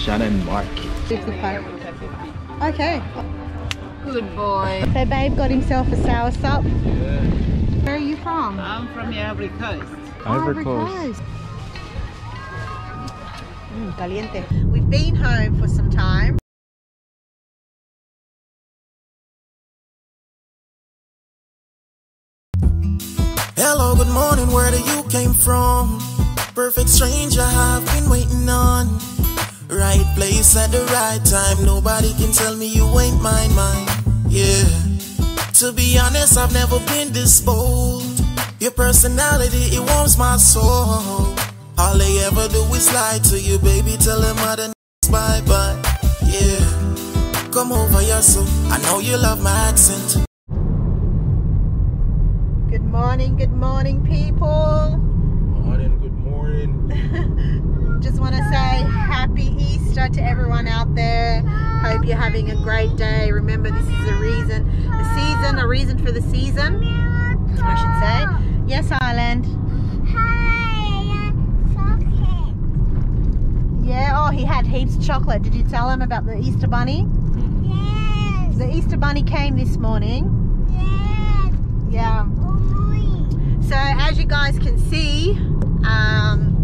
Channon Mark. 55. Okay. Good boy. So babe got himself a sour sup. Yeah. Where are you from? I'm from the Ivory Coast. Ivory Coast. Caliente. We've been home for some time. Hello, good morning, where do you came from? Perfect stranger I've been waiting on. Right place at the right time, nobody can tell me you ain't mine. Yeah, to be honest, I've never been this bold. Your personality, it warms my soul. All they ever do is lie to you, baby, tell them other bye-bye. Yeah, come over here, so I know you love my accent. Good morning, people. Good morning. Just want to say happy Easter to everyone out there. Hope you're having a great day. Remember, this is a reason for the season, I should say. Yes, Ireland. Hi, chocolate. Yeah, oh, he had heaps of chocolate. Did you tell him about the Easter Bunny? Yes. The Easter Bunny came this morning. Yes. Yeah. So as you guys can see,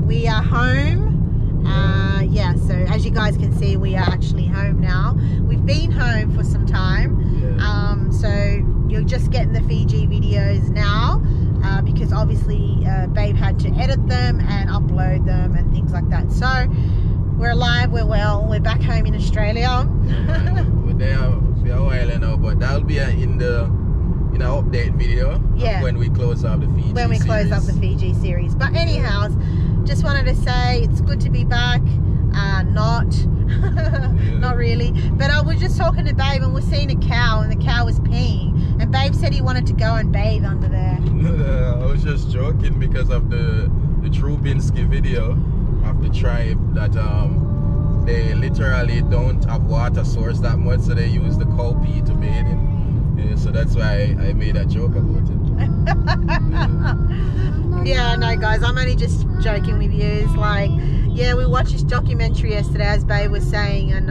we are home. Yeah, so as you guys can see, we are actually home now. We've been home for some time. Yeah. So you're just getting the Fiji videos now, because obviously Babe had to edit them and upload them and things like that. So we're alive, we're well, we're back home in Australia. We're there for a while now, but that'll be in the update video. Yeah. When we close up the Fiji When we close series. up the Fiji series. But anyhow, just wanted to say it's good to be back. Not really. But I was just talking to Babe and we're seeing a cow and the cow was peeing. And Babe said he wanted to go and bathe under there. I was just joking because of the Trubinsky video of the tribe that they literally don't have water source that much, so they use the cow pee to bathe in. Yeah, so that's why I made a joke about it. Yeah, no guys, I'm only just joking with you. It's like, yeah, we watched this documentary yesterday, as Babe was saying, and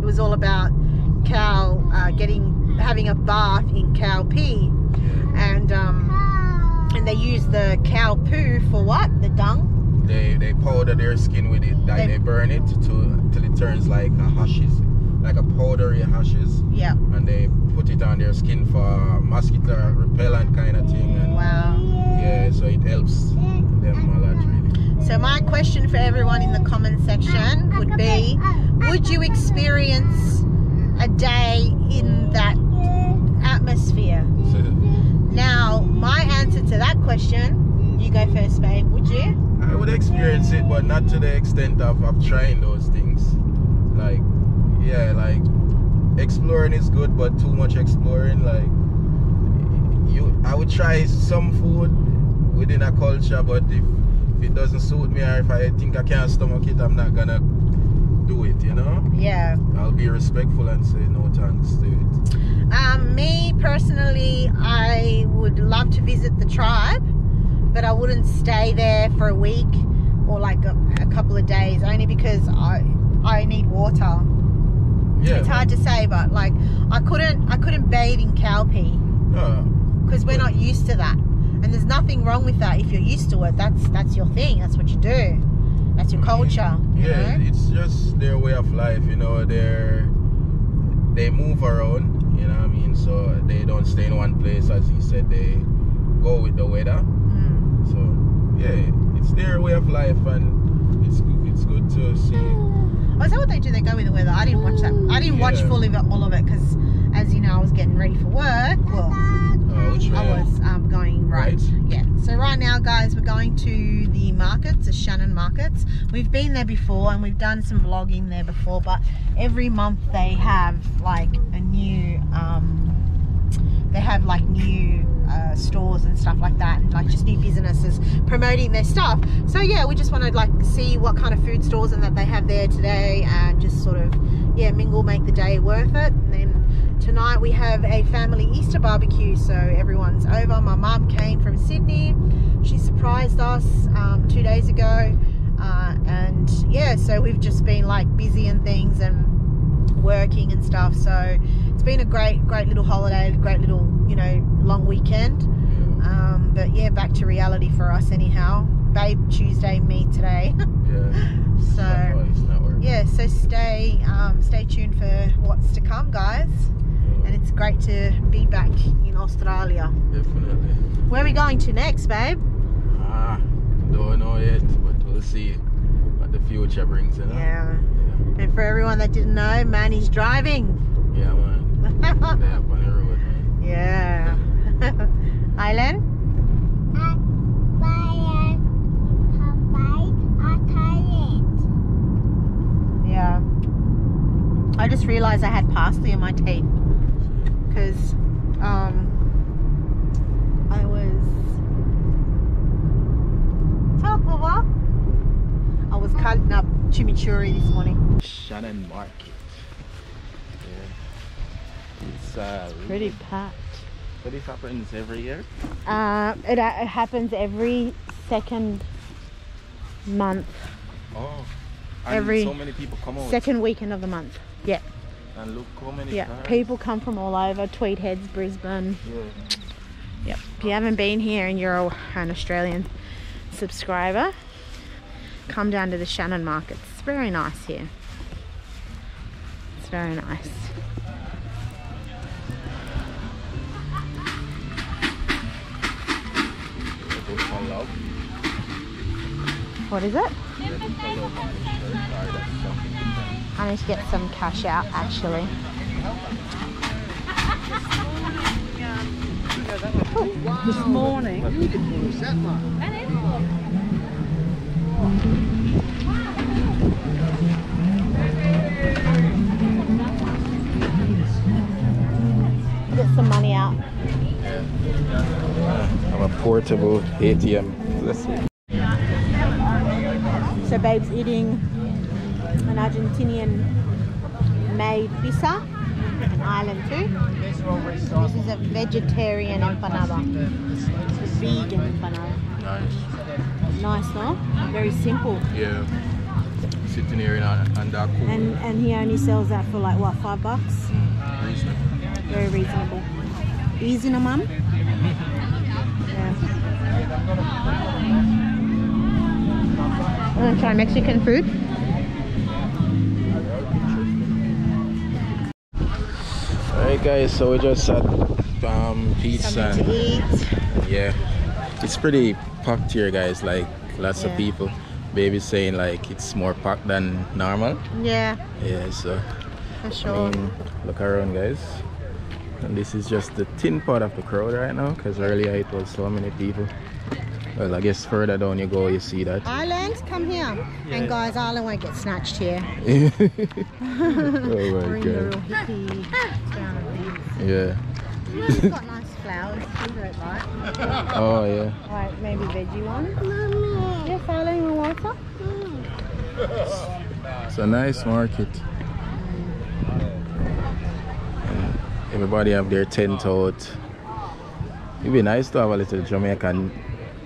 it was all about cow having a bath in cow pee. Yeah. And they use the cow poo for what? The dung? They powder their skin with it. Like they burn it till it turns like hashes, like a powdery hashes. Yeah. And they put it on their skin for mosquito repellent kind of thing. And Wow. yeah, so it helps them a lot, really. So my question for everyone in the comment section would be, would you experience a day in that atmosphere? So, Now, my answer to that question, you go first, Babe, would you? I would experience it, but not to the extent of trying those things. Like, yeah, like exploring is good, but too much exploring, like I would try some food within a culture, but if it doesn't suit me or if I think I can't stomach it, I'm not gonna do it, you know? Yeah. I'll be respectful and say no thanks to it. Me personally, I would love to visit the tribe, but I wouldn't stay there for a week or like a couple of days, only because I need water. Yeah, it's hard to say, but like I couldn't bathe in cow pee because we're not used to that, and there's nothing wrong with that. If you're used to it, that's your thing, that's what you do, that's your culture. Yeah, you know? it's just their way of life, you know. They move around, you know what I mean, so they don't stay in one place. As he said, they go with the weather. So yeah, it's their way of life, and it's good to see. Oh, is that what they do? They go with the weather? I didn't watch that. I didn't watch fully all of it because, as you know, I was getting ready for work. Well, which way? I was going right. Yeah. So right now, guys, we're going to the markets, the Channon markets. We've been there before and we've done some vlogging there before, but every month they have like a new, new stores and stuff like that, and like just new businesses promoting their stuff. So yeah, we just want to like see what kind of food stores and that they have there today, and just sort of mingle, make the day worth it. And then tonight we have a family Easter barbecue, so everyone's over. My mum came from Sydney, she surprised us 2 days ago. And yeah, so we've just been like busy and things and working and stuff. So it's been a great little holiday, great little, you know, long weekend. But yeah, back to reality for us anyhow. Babe Tuesday, me today. So yeah, so stay tuned for what's to come, guys. And it's great to be back in Australia. Definitely. Where are we going to next, babe? Don't know yet, but we'll see what the future brings, you know? Yeah. And for everyone that didn't know, Manny's driving. Yeah, man. They up on the road, man. Yeah. Island? Yeah. I just realised I had parsley in my teeth because I was cutting up chimichurri this morning. Channon Market. It's Pretty packed. But this happens every year? It happens every second month. Oh. And Every so many people come out. Second weekend of the month. Yeah. And look how many cars. People come from all over. Tweed Heads, Brisbane. Yeah. Yep. If you haven't been here and you're an Australian subscriber, come down to the Channon Market. It's very nice here. It's very nice. What is it? I need to get some cash out actually. This morning. Get some money out. I'm a portable ATM. Let's see. So babe's eating an Argentinian made pizza, an island too. This is a vegetarian empanada. It's a vegan empanada. Nice. Nice, no? Very simple. Yeah. Sitting here in that cool. And he only sells that for like what, $5? Reasonable. Very reasonable. Easy, no, mum? Yeah. Want to try Mexican food? Alright guys, so we just had pizza. Something to eat. Yeah, it's pretty packed here guys, like lots of people. Baby's saying like it's more packed than normal. Yeah. Yeah, so For sure. look around guys. And this is just the thin part of the crowd right now, because earlier it was so many people. Well, I guess further down you go, you see that. Island, come here. Yeah. And guys, Island won't get snatched here. Oh my We're in the real god. hippie town of these. Yeah. We've got nice flowers too, don't like. Oh yeah. Like maybe veggie ones. Mommy. Yes, Island, you want some? It's a nice market. And everybody have their tent out. It'd be nice to have a little Jamaican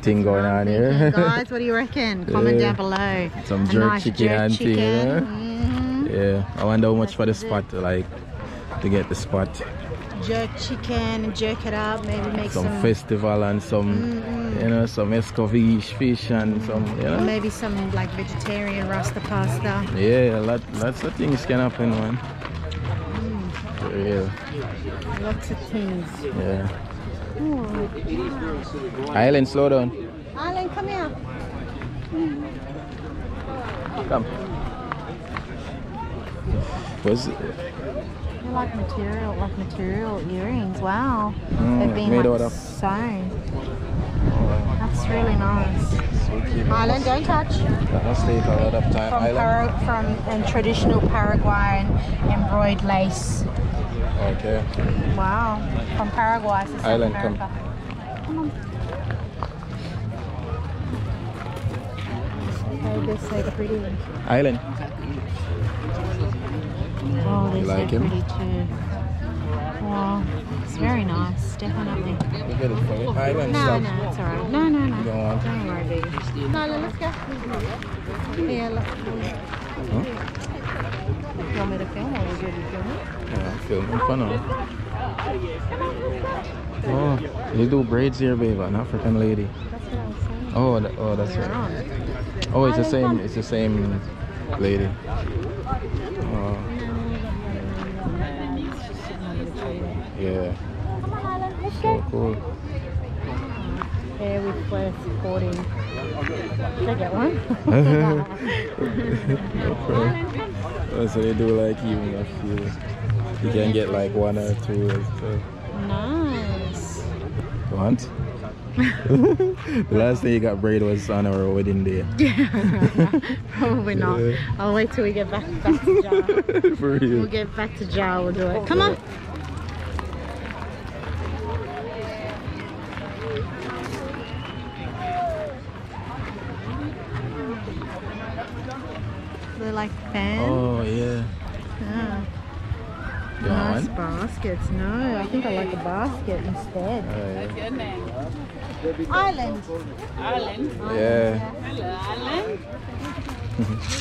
thing going on here. Guys, what do you reckon? Comment down below. Some A jerk nice chicken and thing, you know? Mhm. Yeah, I wonder how much for the spot, like to get the spot. Jerk chicken and jerk it up, maybe make Some some festival and some, you know, some escovitch fish and some, you know. maybe some like vegetarian rasta pasta. Yeah, lots of things can happen, man. For real. Lots of things. Yeah. Ooh. Island, slow down. Island, come here. Come. Was They're like material earrings. Wow. They've been made like out of- sewn. That's really nice. Island, don't touch. that must take a lot of time. From traditional Paraguayan embroidered lace. Okay. Wow. From Paraguay to South Island, come. America. Come on. Oh, they're so pretty. Island. Oh, they're You like so him? pretty too. Wow, it's very nice, definitely. You get it for me? Island No, stop. no, it's alright. No, no, no. You don't want it? Don't worry, baby. No, let's go. Yeah, look. Huh? You want me to film or you good to film it? Yeah, I'm filming for now. Oh, they do braids here, babe. An African lady. That's what I was saying. Oh, that's We're right. on. Oh, it's the same. It's the same lady. Oh, yeah. So cool. Here with Claire supporting. Should I get one? No problem. Oh, so they do like even a few. You can get like 1 or 2 or so. Nice. Want? The last day you got braid was on our wedding day. Probably not. Yeah. I'll wait till we get back to Jar. For real. We'll get back to Jar, we'll do it. Come on. They're like fans. Oh yeah. Yeah. You want Nice one? baskets. No, I think I like a basket instead. Yeah. Island. Alan. Yeah. Hello, Alan.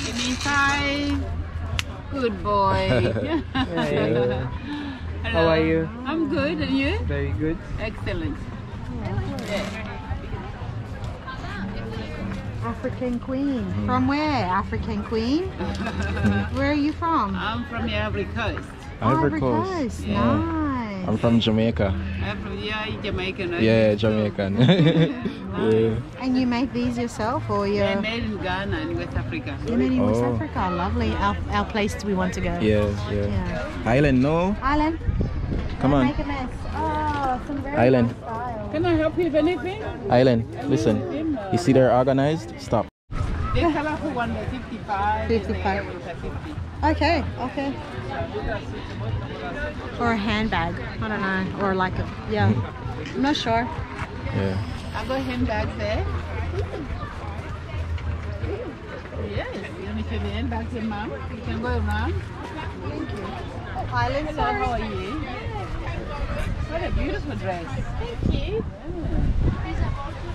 Give me 5. Good boy. Yeah. How are you? I'm good, and you? Very good. Excellent. African Queen. From where? African Queen? Where are you from? I'm from the Ivory Coast. Ivory Coast. Yeah. Nice. I'm from Jamaica. I'm from Jamaican. right? Yeah, Jamaican. Yeah. And you make these yourself or They're you're made in Ghana and West Africa. made in West Oh. Africa? Lovely. Our place we want to go. Yeah, yeah. Yeah. Island, no? Island. Come Don't on. Make a mess. Oh, some very Island. nice style. Can I help you with anything? Island, listen. You see they're organized? Stop. The colorful one, the 55. 55. And the 50. Okay, okay. Or a handbag. I don't know. Or like a, yeah. I'm not sure. Yeah. I've got handbags there. Yes, you want to show the handbags here, ma'am? You can go around. Island. Hello, how are you? What a beautiful dress. Thank you.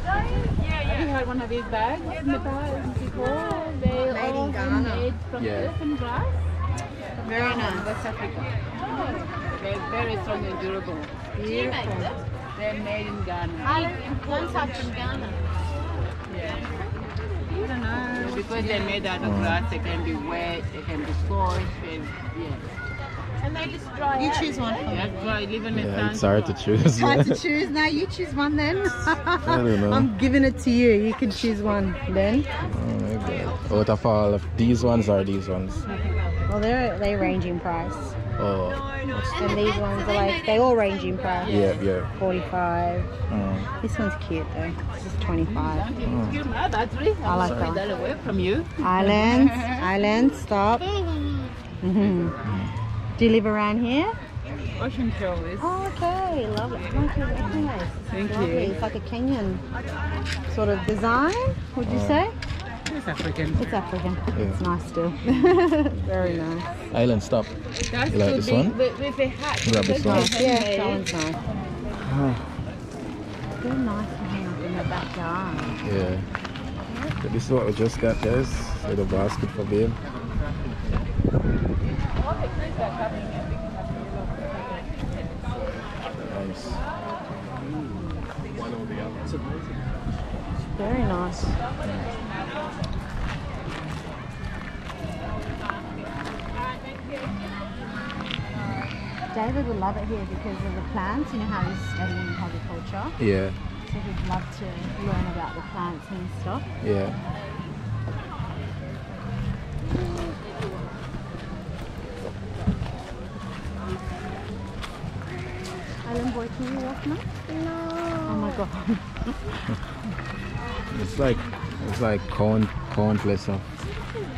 Have you had one of these bags in the past before? They Made in all Ghana. made from Yeah. elephant grass. Very From nice. West Africa. They're very strong and durable. Beautiful. They're made in Ghana. One touch from Ghana. Yeah. I don't know. Because they're made out of grass, they can be wet, they can be scorched, and yeah. And they just dry. You choose one for me. That's why I live in the Yeah, sun. it's hard to choose. Hard to choose. Now you choose one then. I don't know. I'm giving it to you. You can choose one then. Oh my god. Out of all of these ones or these ones? Well, they range in price. Oh. And these ones are like, they all range in price. Yeah, yeah. 45. Oh. This one's cute though. This is 25. Excuse my battery. I like Take that. that away from you. Island. Island. Stop. Do you live around here? Ocean Shores. Oh, okay. Lovely. Nice. Thank Lovely. you. It's like a Kenyan sort of design, would you say? It's African. It's African. Yeah. It's nice still. Very nice. Island, stop. That's You like too this big one? with a hat. Grab this one. That's Yeah, handmade. that one's nice. Oh, They're nice to hang up in the backyard. yeah. So this is what we just got, guys. Little basket for babe. Nice. Very nice. David would love it here because of the plants. You know how he's studying agriculture. Yeah, So he'd love to learn about the plants and stuff. yeah. Island boy, can you walk now? No. Oh my god. It's like countless of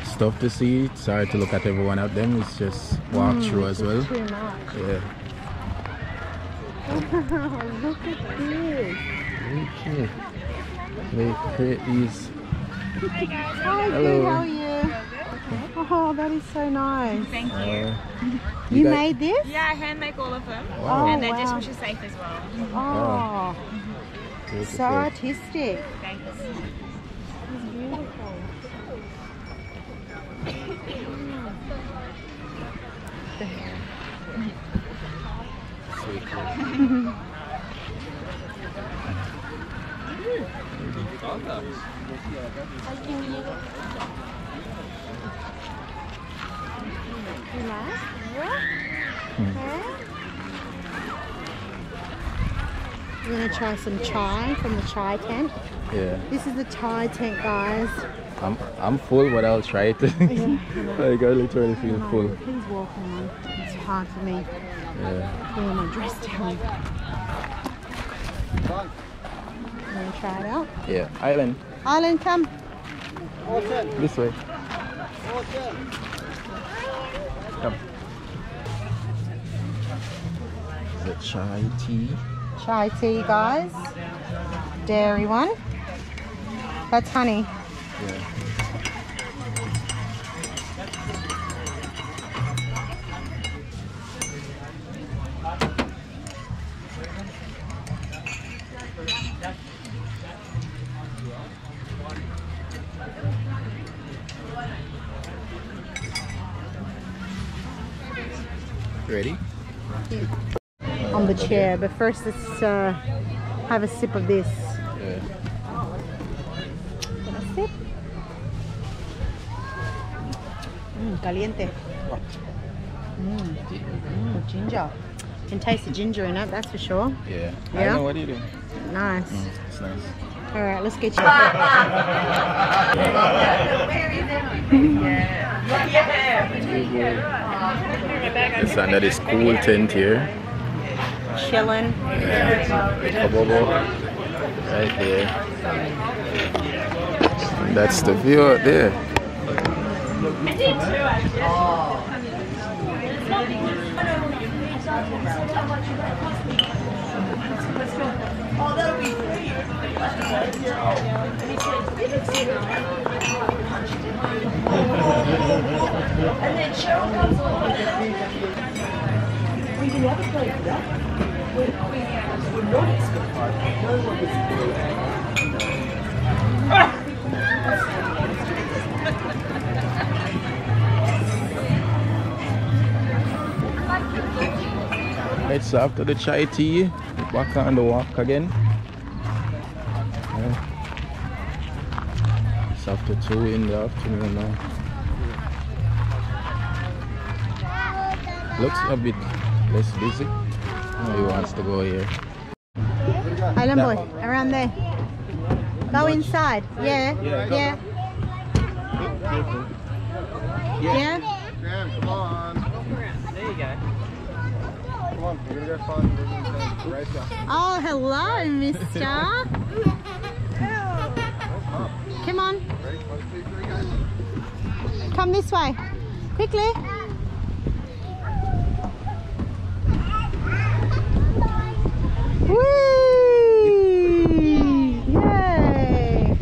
stuff to see. It's hard to look at every one of them. It's just walk through as well. Too much. Yeah. Look at this. Okay. They create these. Hi, Hello. good. How are you? Oh, that is so nice. Thank you. You made this? Yeah, I hand make all of them. Wow. And their wow. dishwasher safe as well. Oh, Beautiful. so artistic. Thanks. It's beautiful. Sweet. We're gonna try some chai from the chai tent. Yeah. This is the chai tent, guys. I'm full, but I'll try it. Like I literally feel full. Please walk on. It's hard for me Yeah. pulling my dress down. You wanna try it out? Yeah. Island. Island, come. This way. Come. The chai tea. Chai tea, guys. Dairy one. That's honey. Yeah. Ready? On the chair, but first let's have a sip of this. Yeah. A sip. Caliente. Ginger. You can taste the ginger in it, that's for sure. Yeah. Yeah? I know what you do. Nice. It's nice. All right, let's get you. It's under this cool tent here. Chilling. Yeah. Kabobo. Right there. And that's the view out there. And then Cheryl comes along and we can have a play for that. We're not expecting no one It's after the chai tea, back on the walk again. Yeah. It's after 2 in the afternoon now. Looks a bit less busy. Oh, he wants to go here. Island boy, around there. Go inside. Yeah. Yeah. Yeah. Graham, come on. There you go. Come on, we're gonna go find right now. Oh, hello, mister. Come on. Ready? 1, 2, 3, go. Come this way. Quickly. Whee! Yay!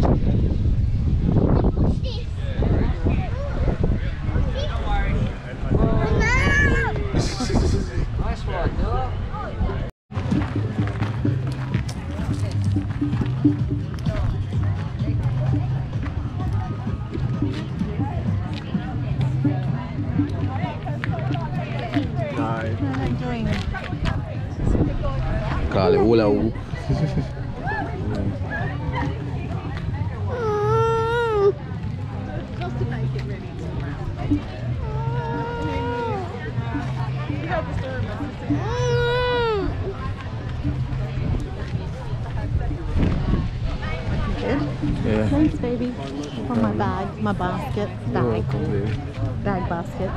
Nice one, Dilla. Hi. What are they doing? Call it hula hoop. Good. Yeah. Thanks, baby. From my bag, my basket, bag, bag basket.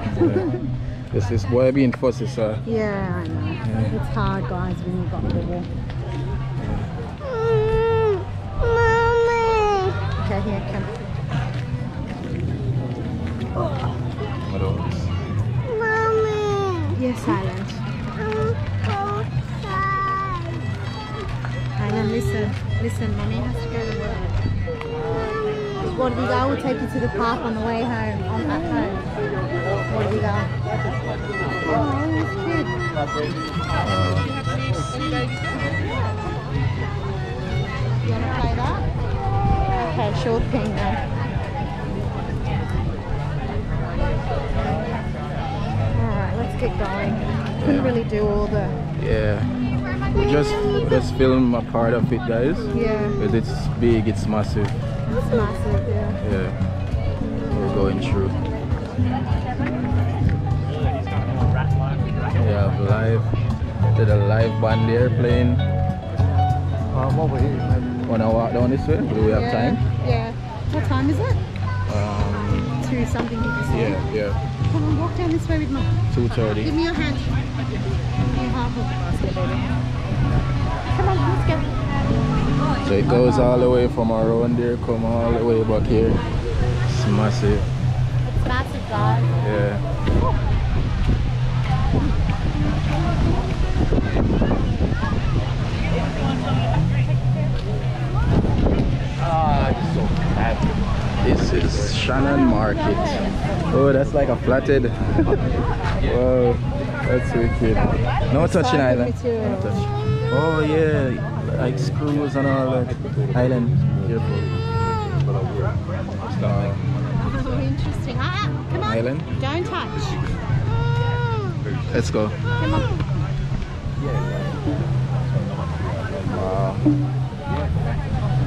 This is boy being fussy, sir. Yeah, I know. It's hard, guys, when you've got little. Okay, here, come. What else? Yes, Island. Island, listen. Listen, Mommy has to go to work. What we go, we'll take you to the park on the way home, at home. What do we got? Oh, that's cute. You want to play that? Okay, sure thing then. Alright, let's get going. Couldn't really do all the... Yeah. We just film a part of it, guys. Yeah. Because it's big, it's massive. It's massive, yeah. Yeah. We're going through. Yeah, live. Did a live band there playing. Over here, maybe. Wanna walk down this way? Do we have time? Yeah. What time is it? 2 something, did you say? Yeah. Come on, walk down this way with me. 2:30. Give me your hand. Give me half of the basket, baby. Come on, let's go. So it goes all the way from around there, come all the way back here. It's massive. It's massive, guys. Yeah. So happy. This is Channon Market. Oh, that's like a flatted. Whoa, that's wicked. No touching island. No touch. Oh yeah, like screws and all that. Island. Careful. Oh, interesting. Come on. Island. Don't touch. Let's go. Come on. Wow.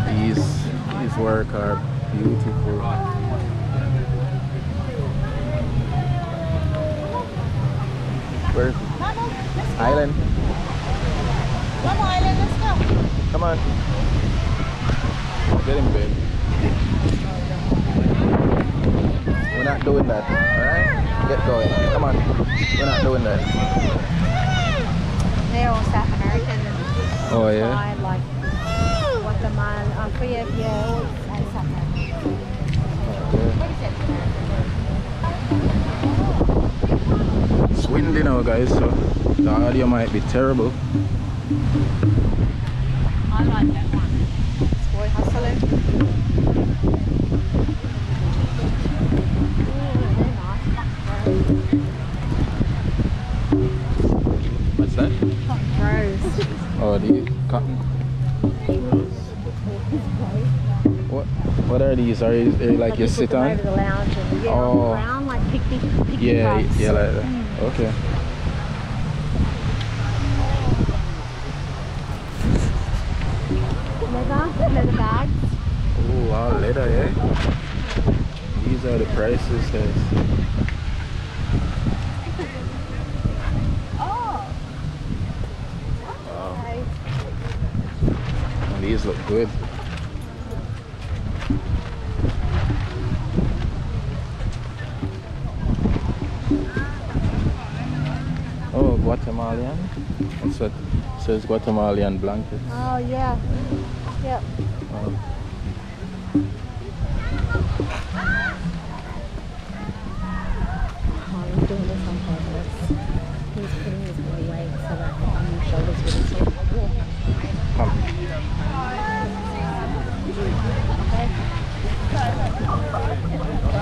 These work are beautiful. Where? Island. Come on, Island, let's go. Come on. Get in bed. We're not doing that, alright? Get going. Come on. We're not doing that. They're all South American. Oh yeah? Like Guatemala, yeah, all South American. It's windy now, guys, so the audio might be terrible. I like that one. This boy hustling. What's that? Rose. Oh, the cotton. What are these? Are they like you sit on? Over the lounge and yeah, Oh. on the ground, like picnic Yeah, rugs. yeah, like that. Okay. Leather bags. Oh, all leather, yeah. These are the prices, guys. Oh. Wow. Okay. And these look good. Oh, Guatemalan. That's what it says, Guatemalan blankets. Oh yeah. Yep. Oh. Oh, he's doing this on purpose. He's putting his body weight so that your shoulders wouldn't sort of walk. Come.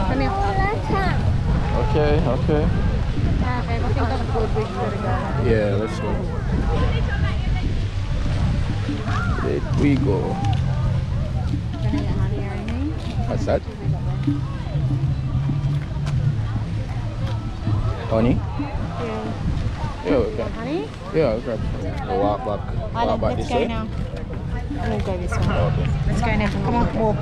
Come here. Okay, okay. I think that's good. We better go. Yeah, let's go. There we go. Gonna get honey or anything? What's that? Honey? Yeah. Yeah, okay. Honey? Yeah, I'll grab some. We'll walk back. Walk back Let's this go way. now. We'll go this way. Okay. Let's go now. Come on, walk.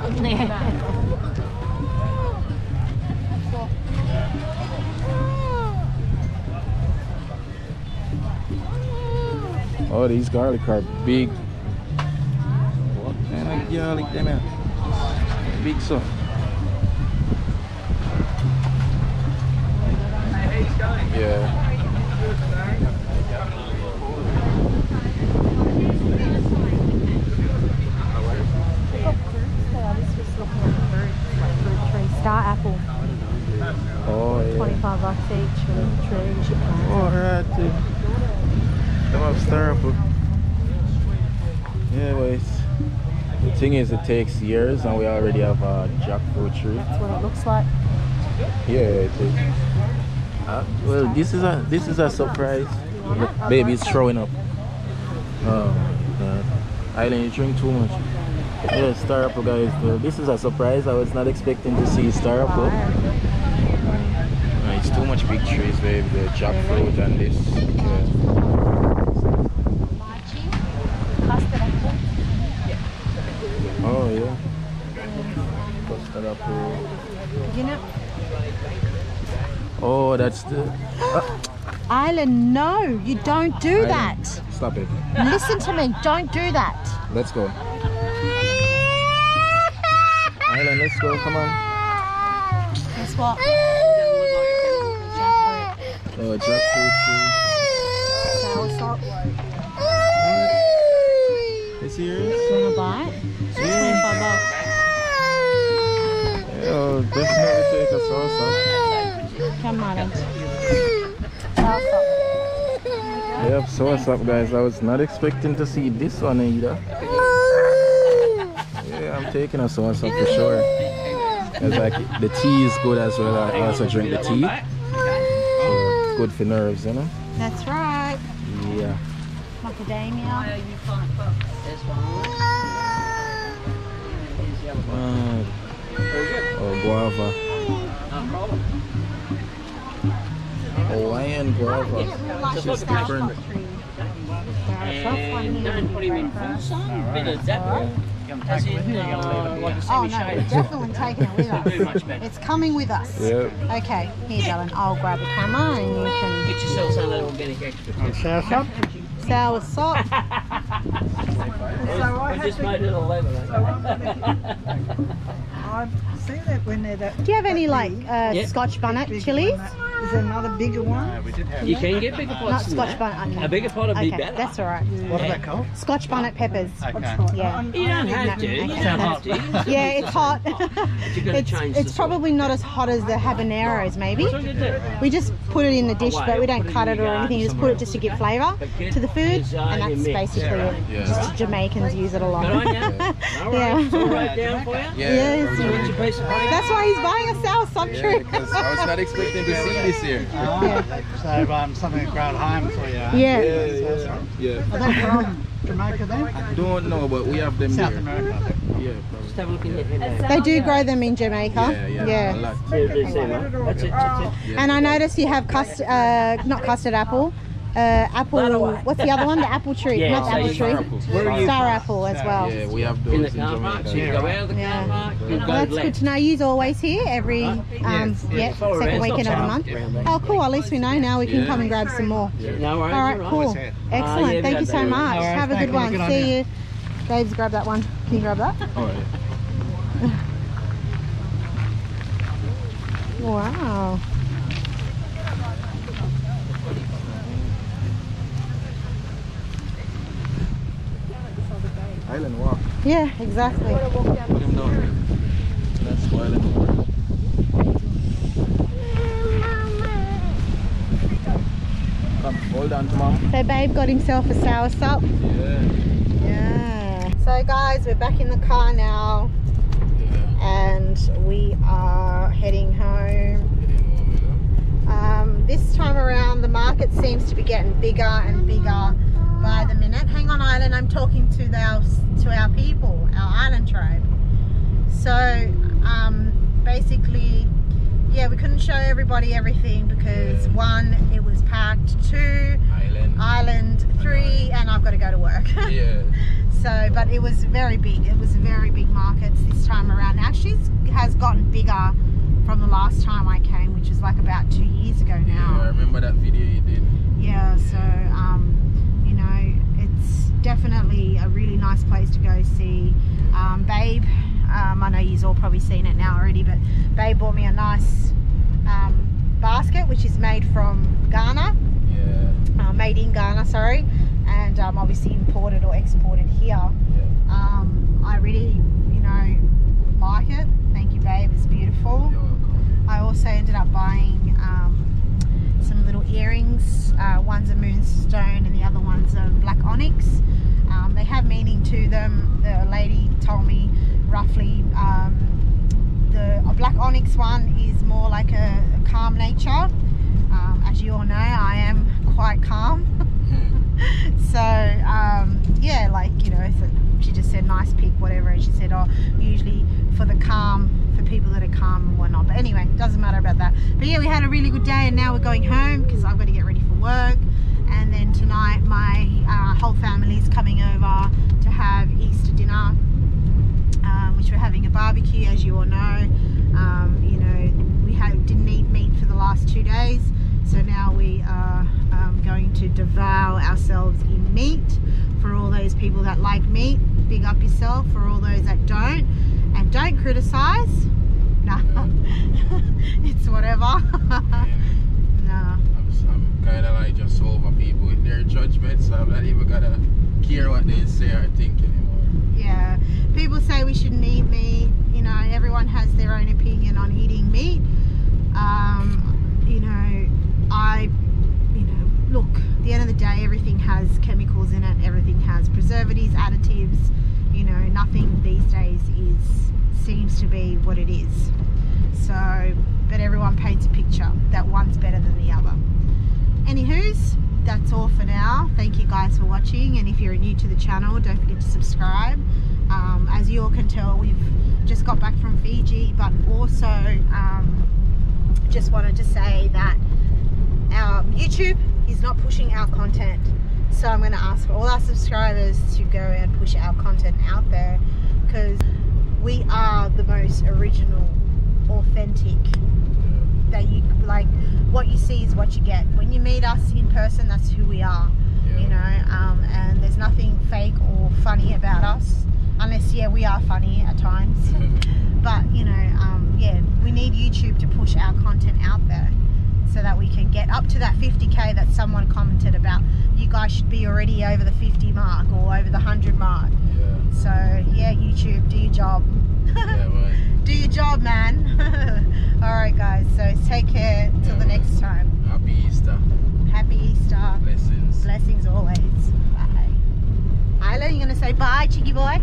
Oh, these garlic are big. What kind of garlic them are? Big so. Yeah. Star apple. Oh, yeah. 25 bucks each for the tree. Alright, dude. Them have star apple. Yeah, but the thing is, it takes years, and we already have a jackfruit tree. That's what it looks like. Yeah, it is. Well, this is a surprise. Baby is throwing up. Oh God. Island, you drink too much. Yeah, star apple, guys. Well, this is a surprise. I was not expecting to see star apple. It's too much big trees, babe. The jackfruit and this. Yeah. Oh yeah. Custard apple. You know. Oh, that's the. Island, no, you don't do Island, that. Stop it. Listen to me, don't do that. Let's go. Island, let's go. Come on. Guess what? Oh, jackfruit tree. Sour salt. You serious? You want a bite? It's $25. Oh, definitely take a sauce up. Come on, sour salt. Yep, sauce up, guys. I was not expecting to see this one either. Yeah, I'm taking a sauce up for sure. It's like the tea is good as well. I also drink the tea. So it's good for nerves, you know? That's right. Yeah. Macadamia. Oh, guava. Hawaiian guava. It's just different. Oh no, we're definitely taking it with us. It's coming with us. Yep. Okay, here, darling. I'll grab a camera and you can Get yourself some little organic extra. sour salt. I just made it all over. I've seen it when they're that. Do you have any like Scotch bonnet chilies? Is there another bigger one? You can get bigger pots. Not than Scotch that. bonnet onion. A bigger pot would be Okay, better. that's all right. What are they called? Scotch bonnet peppers. Okay. Yeah. You don't have to. You don't have to. Yeah, it's hot. You're gonna change It's the probably not as hot as the habaneros, maybe. What you do? We just put it in the dish, but we don't cut it or anything. You just put it just to give flavour to the food, and that's basically it. Yeah. Just Jamaicans use it a lot. Good on you. No Yeah. worries. All right down for you. Yes. Get your piece of paper. That's why he's buying a sour salt Yeah, tree. because I was not expecting to see this here. So something ground home for you. Yeah. Yeah. Are they from Jamaica then? I don't know, but we have them South here. America. Yeah, Just have a look in your head. They do grow them in Jamaica. yeah. A lot. That's it. And I noticed you have not custard apple. Apple. What's the other one? The apple tree. Yeah, not the so apple you- tree. Where are you Star from? apple as well. Yeah, we have In those the in car park. So you Jamaica. go out of the car Yeah. park. You Well, go that's good left. to know. You's always here every Follow second around, weekend stop of the month. Oh, cool. At least we know now. We can Yeah. come and grab some more. No worries. All right, you're cool. Excellent. yeah, Thank you so that's much. all right. Have a Thank good you. one. Good on See you. you. Dave's grab that one. Can you grab that? All right. Wow. Island walk. Yeah, exactly. Put him down. That's why Island walk. Come, hold on to mom. So Babe got himself a sour salt. Yeah. Yeah. So guys, we're back in the car now and we are heading home. This time around the market seems to be getting bigger and bigger by the minute. Hang on, Island, I'm talking to our people, our island tribe. So basically, yeah, we couldn't show everybody everything because one, it was packed, two, Island, three, and I've got to go to work. Yeah. So, but it was very big. It was very big markets this time around. Actually, it has gotten bigger from the last time I came, which is like about 2 years ago now. Yeah, I remember that video you did. Yeah, so you know, it's definitely a really nice place to go see. Babe, I know you've all probably seen it now already, but Babe bought me a nice basket, which is made from Ghana. Yeah. Made in Ghana, sorry, and obviously imported or exported here. Yeah. I really, you know, like it. Thank you, Babe. It's beautiful. You're welcome. I also ended up buying some little earrings. One's a moonstone and the other one's a black onyx. They have meaning to them. The lady told me roughly a black onyx one is more like a calm nature. As you all know, I am quite calm. So yeah, like, you know, so she just said nice pick, whatever, and she said, oh, usually for the calm, for people that are calm and whatnot. But anyway, doesn't matter about that. But yeah, we had a really good day, and now we're going home because I've got to get ready for work. And then tonight my whole family's coming over to have Easter dinner, which we're having a barbecue, as you all know. You know, we didn't eat meat for the last 2 days, so now we are going to devour ourselves in meat. For all those people that like meat, big up yourself. For all those that don't, and don't criticize, nah, it's whatever. Nah. I'm kind of like just over people with their judgments, so I'm not even gonna care what they say or think anymore. Yeah, people say we shouldn't eat meat. You know, everyone has their own opinion on eating meat. You know, look, at the end of the day, everything has chemicals in it, everything has preservatives, additives. You know, nothing these days seems to be what it is. So, but everyone paints a picture that one's better than the other. Anywho's, that's all for now. Thank you guys for watching, and if you're new to the channel, don't forget to subscribe. As you all can tell, we've just got back from Fiji, but also just wanted to say that YouTube is not pushing our content, so I'm going to ask for all our subscribers to go and push our content out there, because we are the most original, authentic, that you like. What you see is what you get. When you meet us in person, that's who we are. You know, and there's nothing fake or funny about us, unless, yeah, we are funny at times. But, you know, yeah, we need YouTube to push our content out there so that we can get up to that 50k that someone commented about. You guys should be already over the 50 mark or over the 100 mark. Yeah. So yeah, YouTube, do your job. Yeah, right. Do your job, man. Alright guys, so take care till the next time. Happy Easter. Happy Easter. Blessings. Blessings always. Bye. Isla, you gonna say bye, cheeky boy?